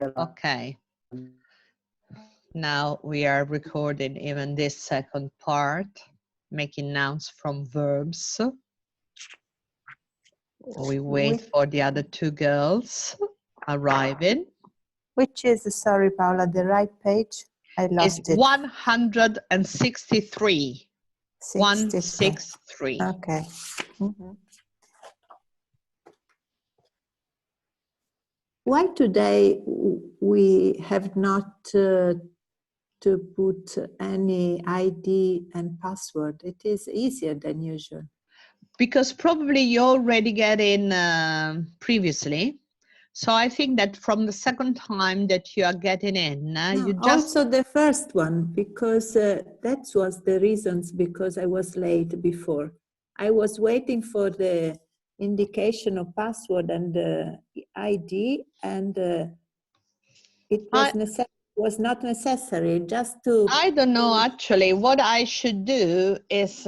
Okay. Now we are recording even this second part, making nouns from verbs. We wait for the other two girls arriving. Which is, sorry, Paola, the right page? I lost It's it. 163. 163. Okay. Mm-hmm. Why today we have not to put any ID and password? It is easier than usual. Because probably you already get in previously. So I think that from the second time that you are getting in, you just... Also the first one, because that was the reasons because I was late before. I was waiting for the indication of password and ID, and it was not necessary, just to... I don't know, actually. What I should do is,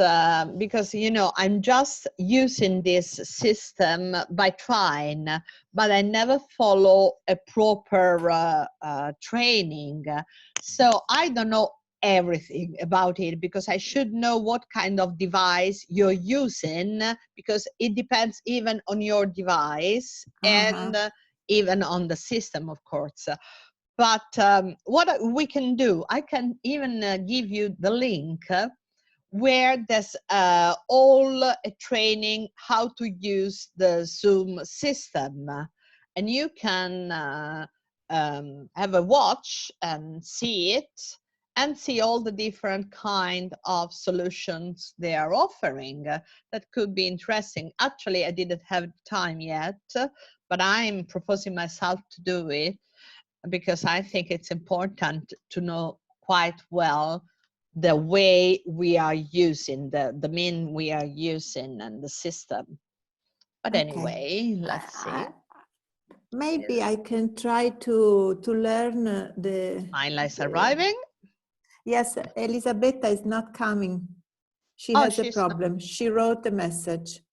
because, you know, I'm just using this system by trying, but I never follow a proper training. So I don't know everything about it, because I should know what kind of device you're using, because it depends even on your device and even on the system, of course. But what we can do, I can even give you the link where there's all a training how to use the Zoom system. And you can have a watch and see it, and see all the different kind of solutions they are offering. That could be interesting. Actually, I didn't have time yet, but I'm proposing myself to do it, because I think it's important to know quite well the way we are using, the mean we are using and the system. But anyway, let's see. Maybe I can try to learn the... Myla is arriving. Yes, Elisabetta is not coming. She has a problem. She wrote a message.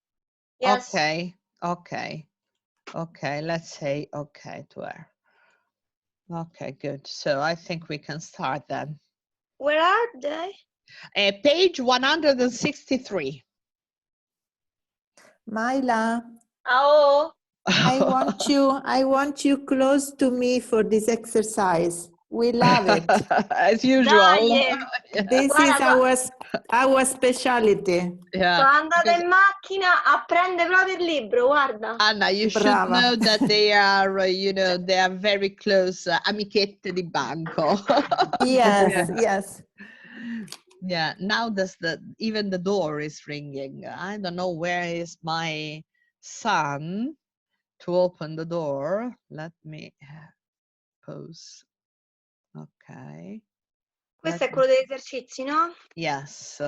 Yes. Okay, okay, okay, let's say okay to her. Okay, good. So I think we can start then. Where are they? Page 163. Myla. Oh. I want you close to me for this exercise. We love it. As usual. This is our specialty. Yeah. Sono andata in macchina a prendere proprio il libro, guarda. Anna, you should know that they are, you know, they are very close, amichette di banco. Yes, yes. Yeah, now even the door is ringing. I don't know where is my son to open the door. Let me pause. Okay. Questo è quello degli esercizi, no? Yes.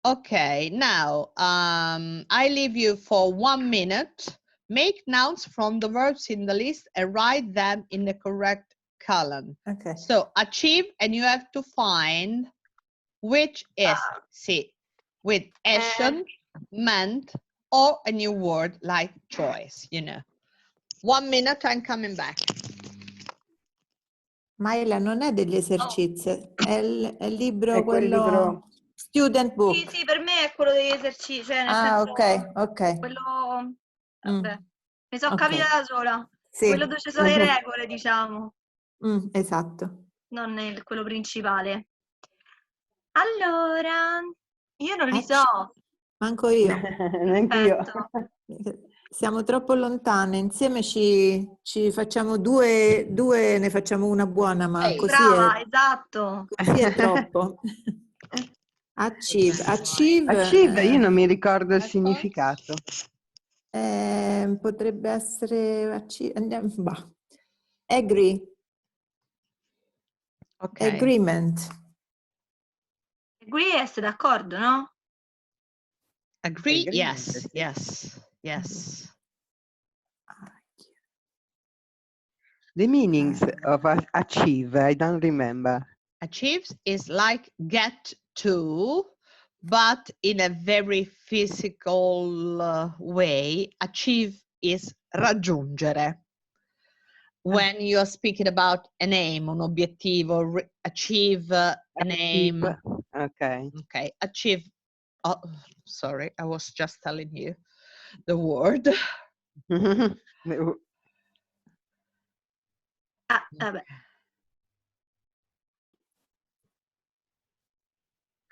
Okay, now I leave you for 1 minute. Make nouns from the verbs in the list and write them in the correct column. Okay. So achieve, and you have to find which is with action, meant, or a new word like choice, you know. 1 minute, I'm coming back. Myla, non è degli esercizi, è il libro, quello... Student book. Sì, sì, per me è quello degli esercizi, cioè nel senso, ok. quello, vabbè, mi sono capita da sola, Sì. quello dove ci sono le regole, diciamo. Esatto. Non quello principale. Allora, io non li so. Manco io. Neanch'io. Siamo troppo lontane, insieme ci facciamo due, ne facciamo una buona, ma così brava, esatto. Così è troppo. Achieve, io non mi ricordo il significato. Potrebbe essere andiamo, agree. Okay. Agreement. Agree, essere d'accordo, no? Agree? Yes, yes, yes. The meanings of achieve, I don't remember. Achieves is like get to, but in a very physical way. Achieve is raggiungere. when you are speaking about an aim, un obiettivo, achieve an aim. Ok. Okay, achieve. Oh, sorry, I was just telling you the word. Ah, vabbè.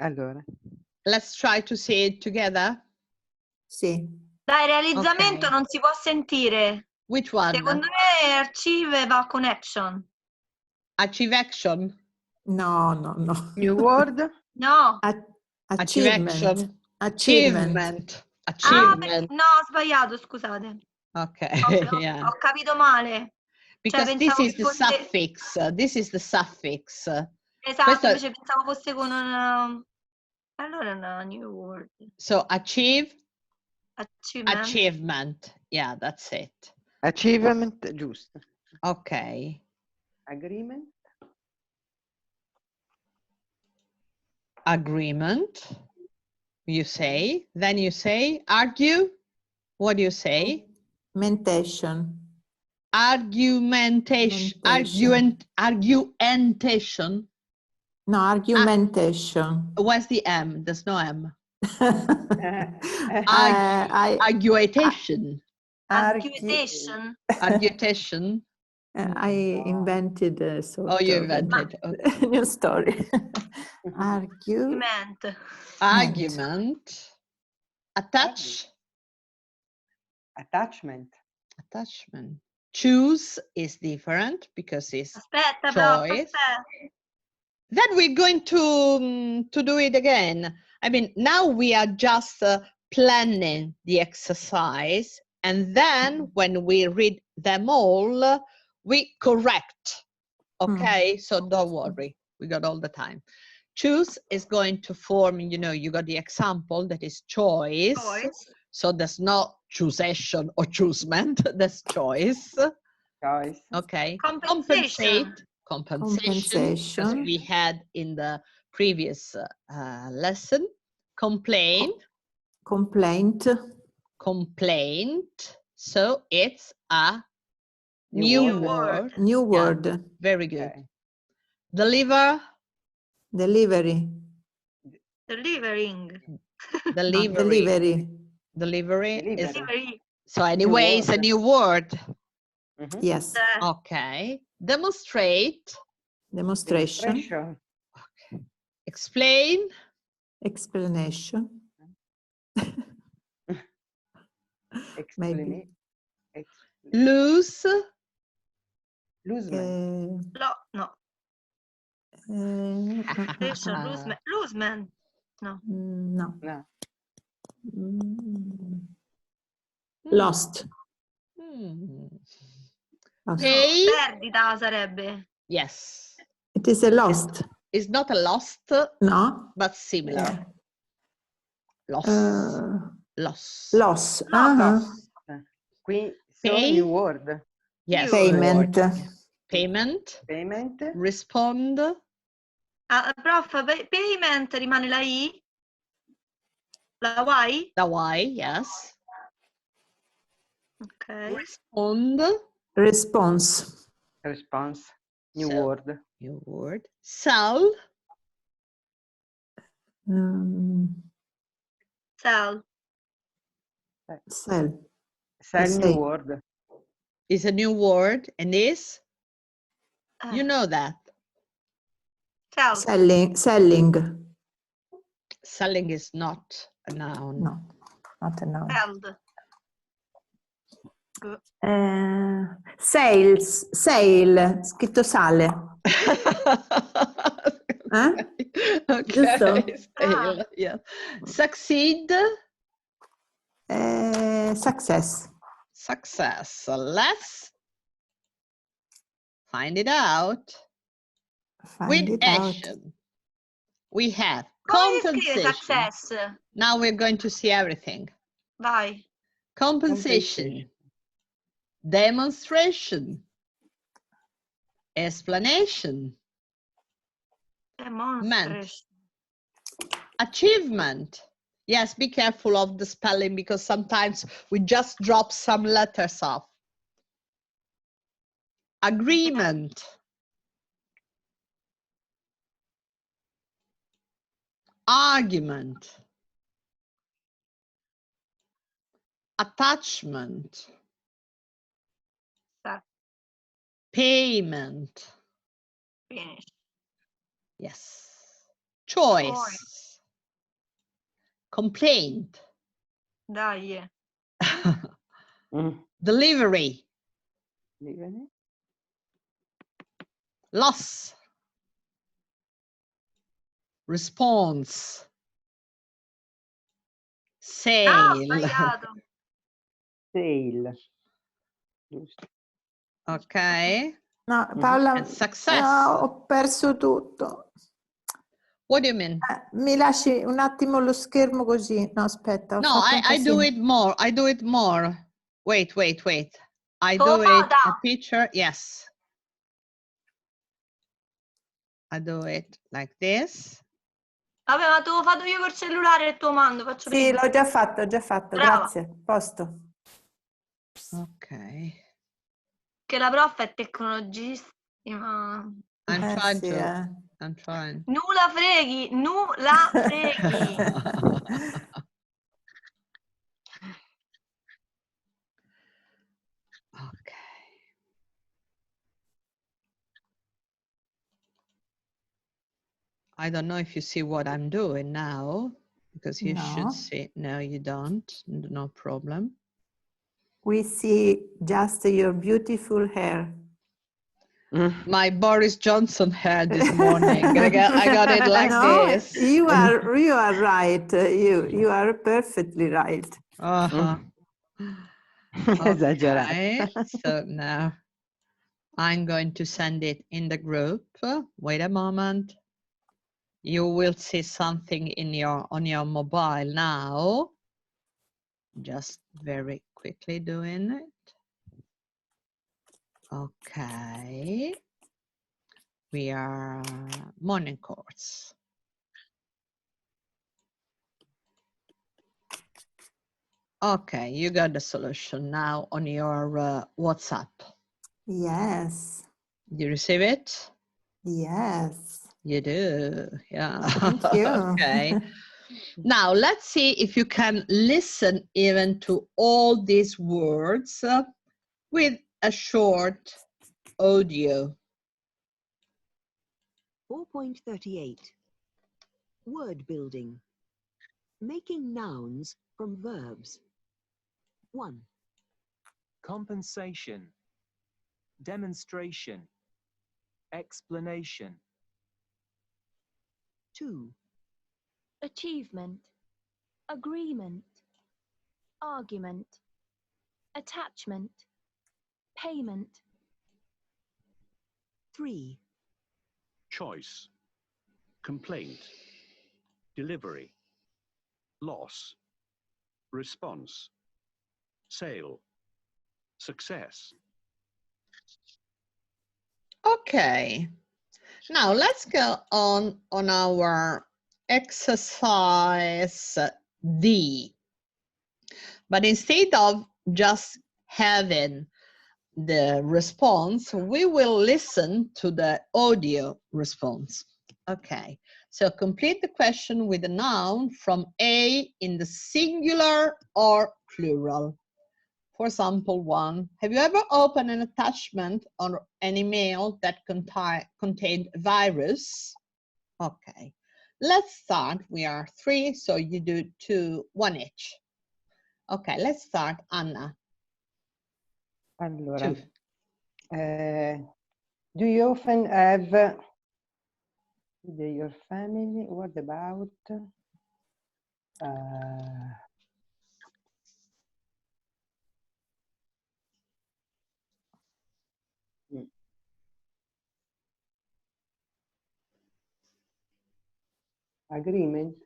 Allora. Let's try to say it together. Sì. Dai, realizzamento Ok. non si può sentire. Which one? Secondo me archive va con action. Achieve action. No, no, no. New word. No. Achieve Achievement. action. Achievement. Achievement. No, ho sbagliato, scusate. Okay, yeah. Ho capito male. Because Cioè, this pensavo is che the fosse... suffix. This is the suffix. Esatto, Questo- invece pensavo fosse con un... Allora no, new word. So achieve, Achievement. achievement. Yeah, that's it. Achievement, giusto. Okay. Agreement. Agreement. You say. Then you say argue. What do you say? Mentation. Argumentation. Argumentation. No, argumentation. Where's the M? There's no M. I Argumentation. Argumentation. Argumentation. I invented a sort Oh, you of invented. Okay. new story. Argument. Argument. Attach. Attachment. Attachment. Choose is different because it's Aspetta, prof, choice. aspetta. Then we're going to do it again. I mean, now we are just planning the exercise, and then when we read them all, we correct. Okay, so don't worry, we got all the time. Choose is going to form, you know, you got the example that is choice. So there's no choosation or choosement, there's choice. Choice. Okay. Compensation. Compensation. As we had in the previous lesson. Complain. Complaint. Complaint. So it's a new word. New Yeah, word. very good. Okay. Deliver. Delivery. Delivering. Delivery. Delivery. Is, Delivery. so anyway, it's a new word. Yes. Okay. Demonstrate. Demonstration. Okay. Explain. Explanation. Maybe. Lose. Losement. No. Losement. No. No. No. Lost. Pay. Perdita sarebbe. Yes. It is a lost. It's not a lost, No. but similar. Loss. Loss. Loss. Qui Pay. new word. Yes. Payment. Payment. Payment. Respond. Prof, payment rimane la I? La Y? The Y, yes. Ok. Respond. Response. Response. New So, word. New word. Sell. Sell. Sell. Sell Say. new word. Is a new word and is? You know that. Sell. Selling. Selling. Selling is not a noun. No, not a noun. Held. Sales. Sale. Scritto sale. Okay. Giusto? Sale, yeah. Succeed. Success. Success. Let's find it out. Find With it out. action. We have Come si scrive compensation. success? Now we're going to see everything. Vai. Compensation. Demonstration. Explanation. Demonstration. Achievement. Yes, be careful of the spelling because sometimes we just drop some letters off. agreement, argument, attachment, Sì. payment, Finish. yes, choice, complaint, Dai. delivery, Divene. loss, response, Ah, ho sale, sbagliato. Sale. Giusto. okay, No, Paola, and success. ho perso tutto. What do you mean? Mi lasci un attimo lo schermo così? No, aspetta, ho No, fatto un I do casino. it more. I do it more. Wait, wait, wait. I Oh, do it Fata. a picture. Yes. I do it like this. Vabbè, ma te l'ho fatto io col cellulare e il tuo mando, faccio Sì, prima. l'ho già fatto, Brava. grazie, posto. Okay. Che la prof è tecnologissima. I'm trying Sì, to. I'm trying. Nulla freghi, nulla freghi. Okay. I don't know if you see what I'm doing now, because you should No. see. No, you don't. No problem. We see just your beautiful hair. My Boris Johnson hair this morning. I got it like No, this. you are right. You are perfectly right. Uh-huh. Esagerato. Okay, so now I'm going to send it in the group. Wait a moment. You will see something on your mobile now. Just very quickly doing it. Okay. We are morning course. Okay, you got the solution now on your WhatsApp. Yes. You receive it? Yes. You do, yeah. Thank you. Okay. Now let's see if you can listen even to all these words with a short audio. 4.38 Word building. Making nouns from verbs. 1. Compensation, demonstration, explanation. 2. Achievement, agreement, argument, attachment, payment. 3. Choice, complaint, delivery, loss, response, sale, success. Okay. Now let's go on our exercise D. But instead of just having the response, we will listen to the audio response. Okay, so complete the question with a noun from A in the singular or plural. For example, 1, have you ever opened an attachment on an email that contained a virus? Okay, let's start. We are 3, so you do 2, 1 each. Okay, let's start. Anna. Allora, 2. do you often have your family? What about agreement?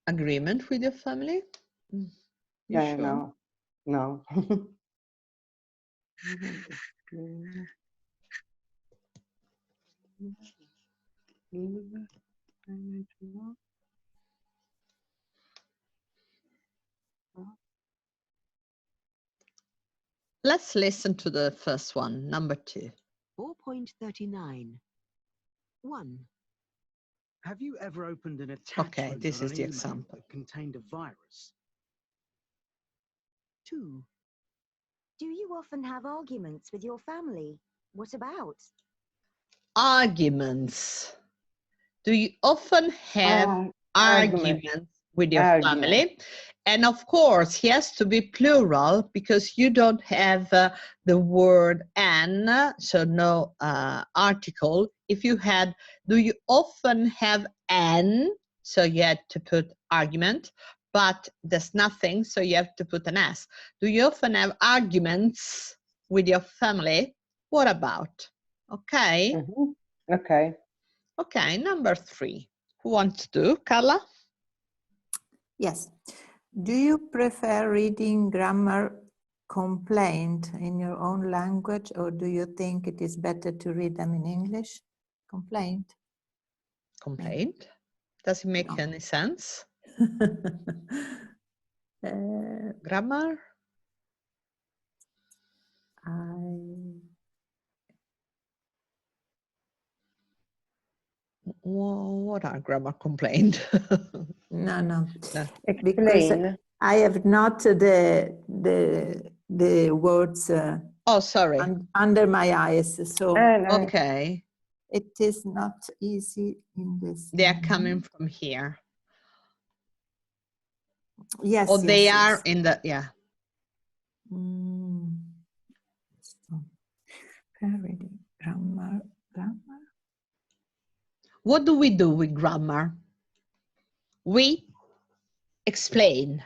Agreement with your family? You sure? No, no. Let's listen to the first one, number 2. 4.39. 1, Have you ever opened an attachment Okay, this on is an the email example. that contained a virus? 2, Do you often have arguments with your family? What about? Arguments. Do you often have arguments with your family? And of course, he has to be plural because you don't have the word an, so no article. If you had, do you often have an, so you had to put argument, but there's nothing, so you have to put an s. Do you often have arguments with your family? What about? Okay. Okay. Okay, number 3. Who wants to do? Carla? Yes. Do you prefer reading grammar complaint in your own language, or do you think it is better to read them in English? Complaint. Complaint? Does it make No. any sense? Uh, Grammar? What are grammar complaint? No. No. Because Explain. I have not the words Oh, sorry. under my eyes, so Okay. it is not easy in this. They are coming from here. Yes. Or they yes. are in the, yeah. So, reading grammar. What do we do with grammar? We explain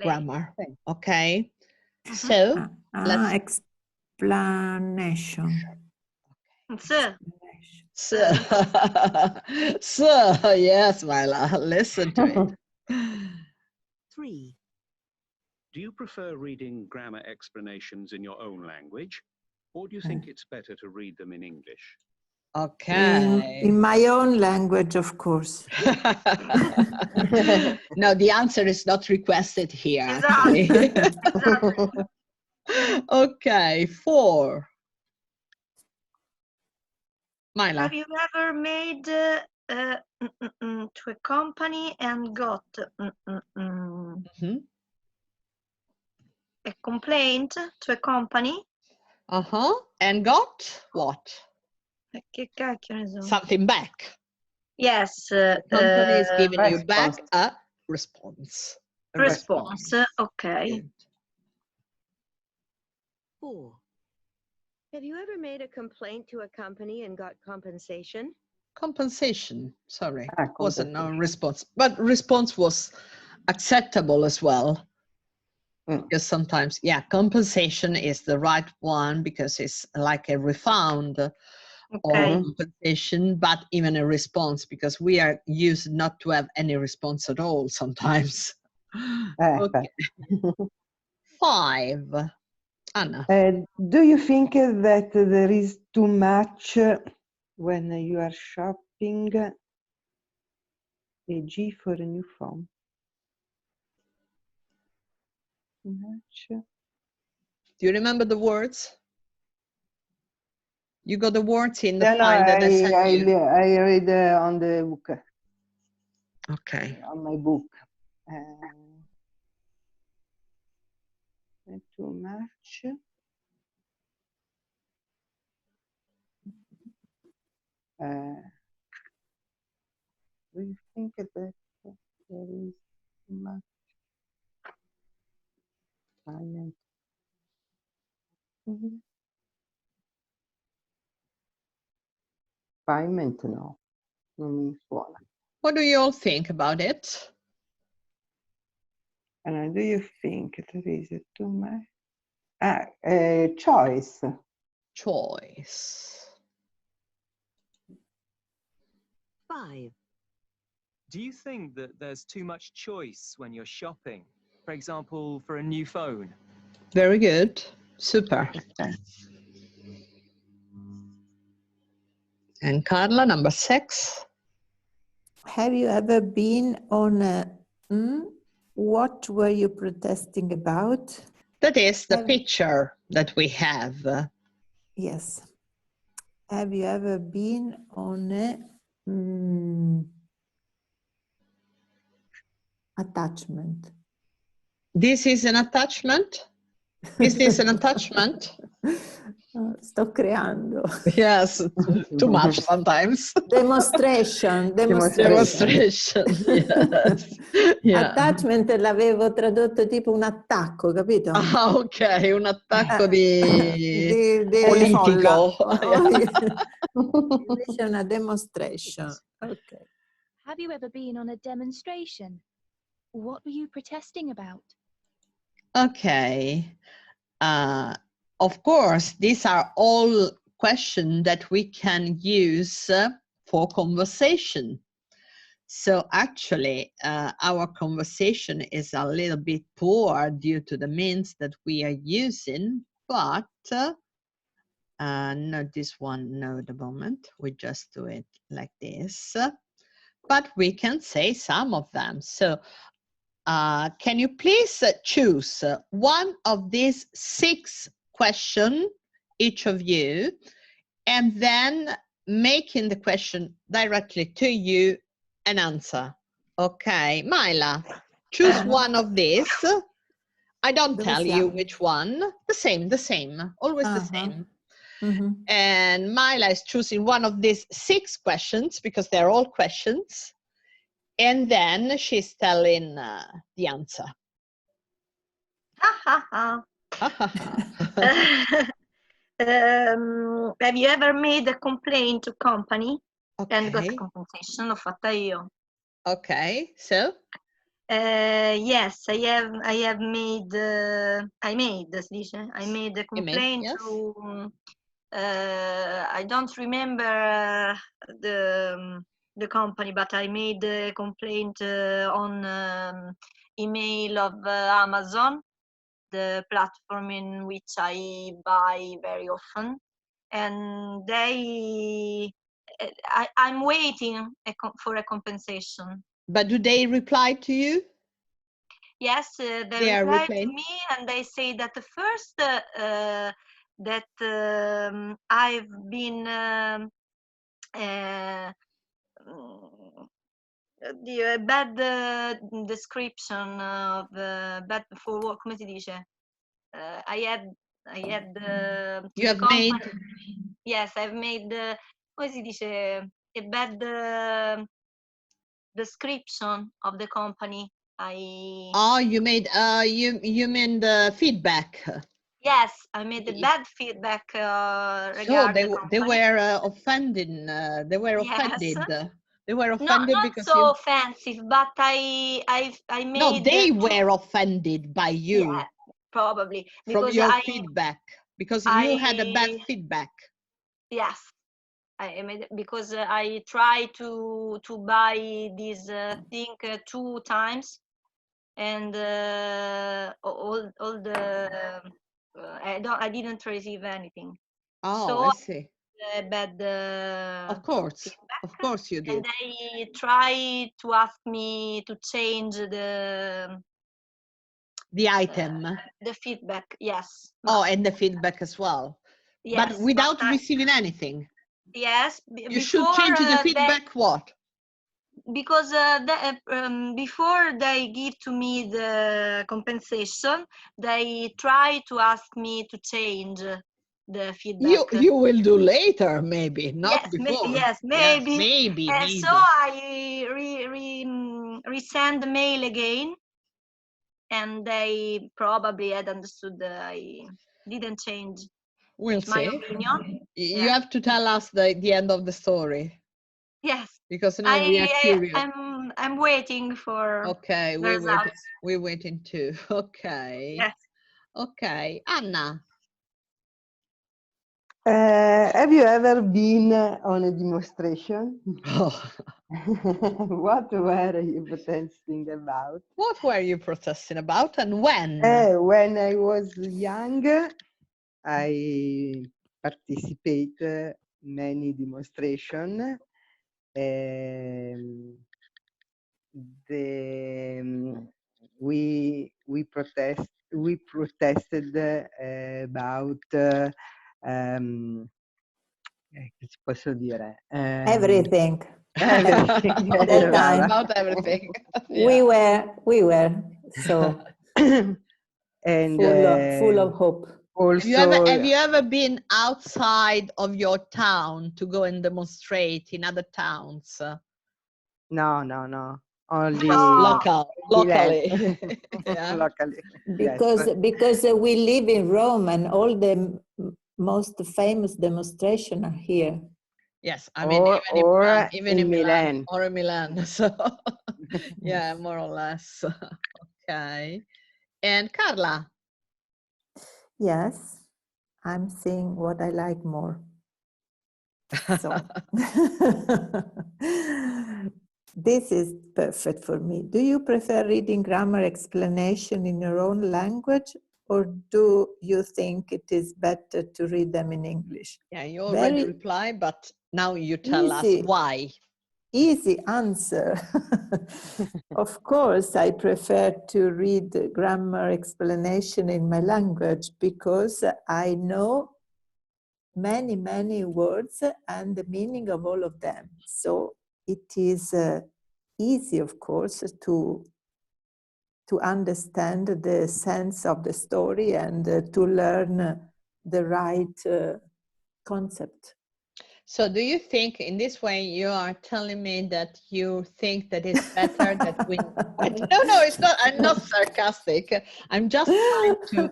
grammar, okay? So, let's... Explanation. So, yes, Myla, listen to it. 3, Do you prefer reading grammar explanations in your own language, or do you think it's better to read them in English? Okay. In my own language, of course. No, the answer is not requested here, Exactly. actually. Okay, 4. Myla. Have you ever made to a company and got a complaint to a company? And got what? Che cacchio ne so. Something back. Yes. Company is giving you response. back a response. A Response. Okay. Good. 4, Have you ever made a complaint to a company and got compensation? Compensation, sorry, Ah, wasn't a compensation. response, but response was acceptable as well. Because sometimes, yeah, compensation is the right one because it's like a refund or compensation, but even a response because we are used not to have any response at all sometimes. Okay. 5. Anna. Do you think that there is too much when you are shopping? A G for a new phone. Too much. Do you remember the words? You got the words in the No, file that I sent you. I read on the book. Okay. On my book. Too much. Do you think that there is too much? Payment, no. Non mi suona. What do you all think about it? Do you think there is too much? Choice. Choice. 5, Do you think that there's too much choice when you're shopping? For example, for a new phone? Very good. Super. And Carla, number 6. Have you ever been on a what were you protesting about? That is the picture that we have. Yes. Have you ever been on a attachment? This is an attachment? Is this an attachment? Sto creando. Yes, too much sometimes. Demonstration. Demonstration, yes. Yeah. Attachment l'avevo tradotto tipo un attacco, capito? Ah, ok, un attacco di politico. politico. Invece è una demonstration. Okay. Have you ever been on a demonstration? What were you protesting about? Okay. Of course, these are all questions that we can use for conversation. So actually, our conversation is a little bit poor due to the means that we are using, but not this one, no, the moment. We just do it like this. But we can say some of them. So can you please choose one of these 6 questions, each of you, and then making the question directly to you an answer. Okay, Myla, choose one of these. I don't tell you which one. The same, always the same. And Myla is choosing one of these 6 questions because they're all questions. And then she's telling the answer. Have you ever made a complaint to company and got Okay. compensation? L'ho fatta io. Okay, so? Yes, I have made, si dice? I made a complaint yes. to, I don't remember the company, but I made a complaint on email of Amazon, the platform in which I buy very often, and I'm waiting for a compensation. But do they reply to you? Yes, they reply to me, and they say that the first that I've been the bad description of bad for what, come si dice? I had You have made, yes, I've made come si dice, a bad description of the company. oh, you made you mean the feedback. Yes, I made a bad feedback regarding So the company. they were offending. They were offended. They were offended not because so you... offensive, but I made. No, they were offended by you. Yeah, probably From because your feedback, because you had a bad feedback. Yes, I made because I tried to buy this thing 2 times, and all the I didn't receive anything. Oh, so I see. Bad Of course, feedback, you did. and they try to ask me to change the item. The feedback, yes. Oh, and the feedback as well. Yes, but without receiving anything. Yes. You should change the feedback. What? Because before they give to me the compensation, they try to ask me to change the feedback. You will do later, maybe, not yes, before. Yes, maybe. Yeah, maybe. So I resend the mail again, and they probably had understood that I didn't change. We'll my see. opinion. You have to tell us the end of the story. Yes. Because now we are curious. I'm waiting for. Okay, we're waiting too. Okay. Yes. Okay, Anna. Have you ever been on a demonstration? What were you protesting about? What were you protesting about, and when? When I was young, I participated many demonstrations. We protest we protested about che ci posso dire? Everything. Everything, That time. About everything. We were so and full of hope. also Have you ever been outside of your town to go and demonstrate in other towns? no, only Locally. Yeah. locally. Because we live in Rome and all the most famous demonstrations are here. Yes, I mean, even in Milan, or in Milan. So, yeah, more or less. Okay. And Carla? Yes, I'm seeing what I like more. So, this is perfect for me. Do you prefer reading grammar explanation in your own language, or do you think it is better to read them in English? Yeah, you already replied, but now you tell us why. Easy answer. Of course, I prefer to read grammar explanation in my language because I know many words and the meaning of all of them. So it is easy, of course, to understand the sense of the story and to learn the right concept. So do you think in this way you are telling me that you think that it's better that we no, it's not, I'm not sarcastic. I'm just trying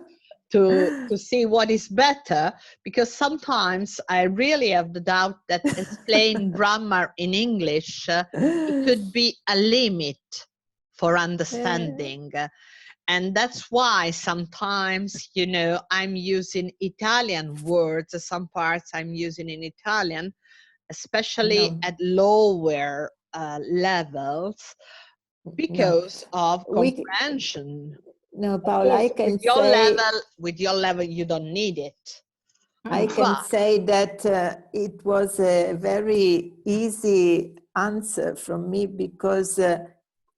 to see what is better, because sometimes I really have the doubt that explain grammar in English it could be a limit for understanding. And that's why sometimes, you know, I'm using Italian words, some parts I'm using in Italian, especially at lower levels, because of comprehension. No, Paula, I can with your level, you don't need it. I can say that it was a very easy answer from me because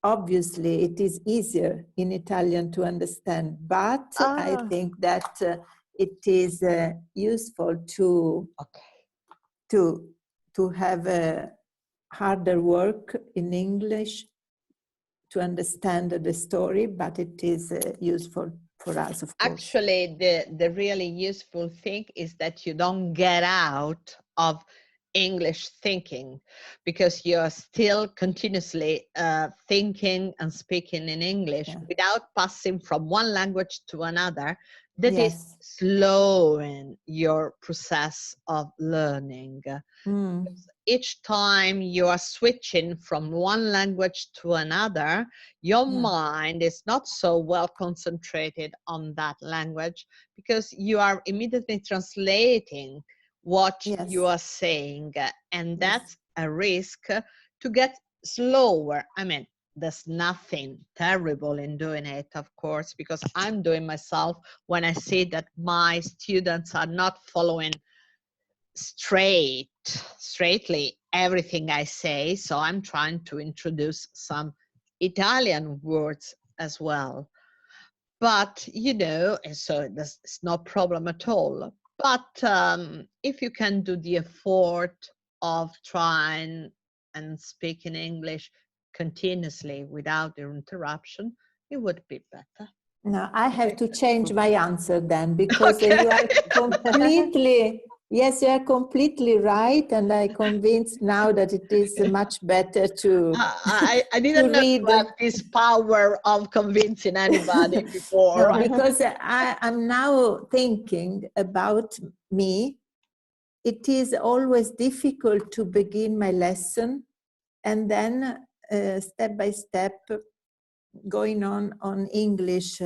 obviously it is easier in Italian to understand, but I think that it is useful to have a harder work in English to understand the story, but it is useful for us, of course. Actually, the really useful thing is that you don't get out of English thinking, because you're still continuously thinking and speaking in English without passing from one language to another. That is slowing your process of learning. Each time you are switching from one language to another, your mind is not so well concentrated on that language, because you are immediately translating what you are saying, and that's a risk to get slower. I mean, there's nothing terrible in doing it, of course, because I'm doing myself when I see that my students are not following straightly everything I say, so I'm trying to introduce some Italian words as well. But you know, so it's no problem at all. But if you can do the effort of trying and speaking English continuously without interruption, it would be better. No, I have to change my answer then, because you are completely, yes, you are completely right, and I'm convinced now that it is much better to I didn't know you have this power of convincing anybody before. No, because I'm now thinking about me. It is always difficult to begin my lesson and then step by step going on English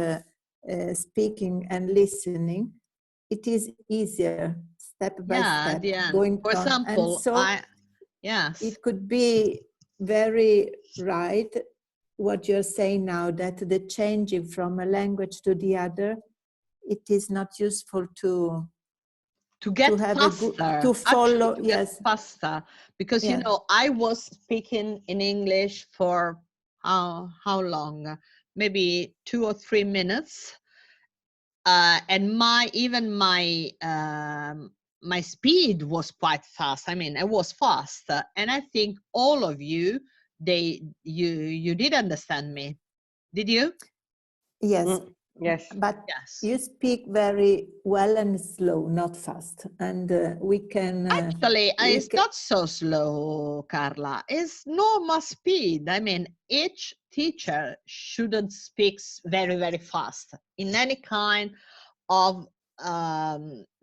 speaking and listening. It is easier step by step going for example, and so it could be very right what you're saying now, that the changing from a language to the other, it is not useful to get have faster, to follow. actually, to get faster, because you know, I was speaking in English for how long, maybe 2 or 3 minutes, and my speed was quite fast. I mean, I was fast, and I think all of you, you did understand me. Did you? Yes. Yes. But Yes. you speak very well and slow, not fast. And we can... Actually, it's not so slow, Carla. It's normal speed. I mean, each teacher shouldn't speak very, very fast in any kind of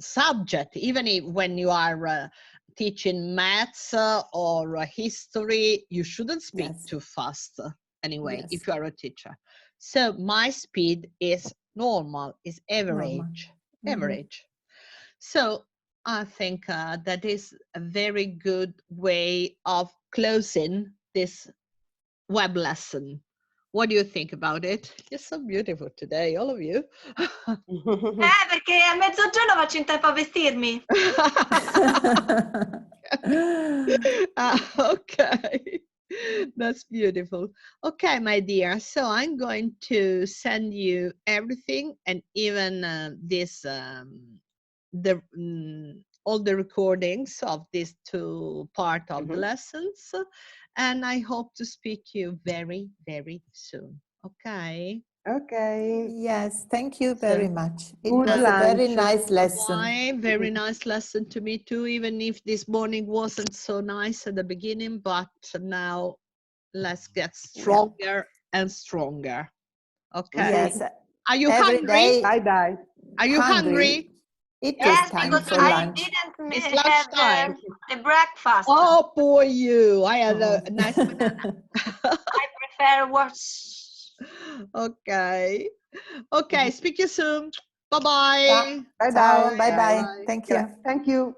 subject, even if when you are teaching maths or history, you shouldn't speak too fast anyway, if you are a teacher. So my speed is normal, is average. Average. So I think that is a very good way of closing this web lesson. What do you think about it? You're so beautiful today, all of you. Perché a mezzogiorno faccio in tempo a vestirmi. Okay, that's beautiful. Okay, my dear, so I'm going to send you everything, and even all the recordings of these two parts of the lessons, and I hope to speak to you very, very soon. Okay. Okay. Yes, thank you very much. It Good was a very lunch. nice lesson. Bye. Very nice lesson to me too, even if this morning wasn't so nice at the beginning, but now let's get stronger and stronger. Okay. Yes. Are you Every hungry? day Bye-bye. Are you hungry? It Yes, is time because for I lunch. didn't It's have lunchtime. the breakfast. Oh, poor you. I had a nice banana. I prefer what's... Okay. Okay, speak to you soon. Bye-bye. Bye-bye. Ciao, bye-bye. Thank you. Thank you.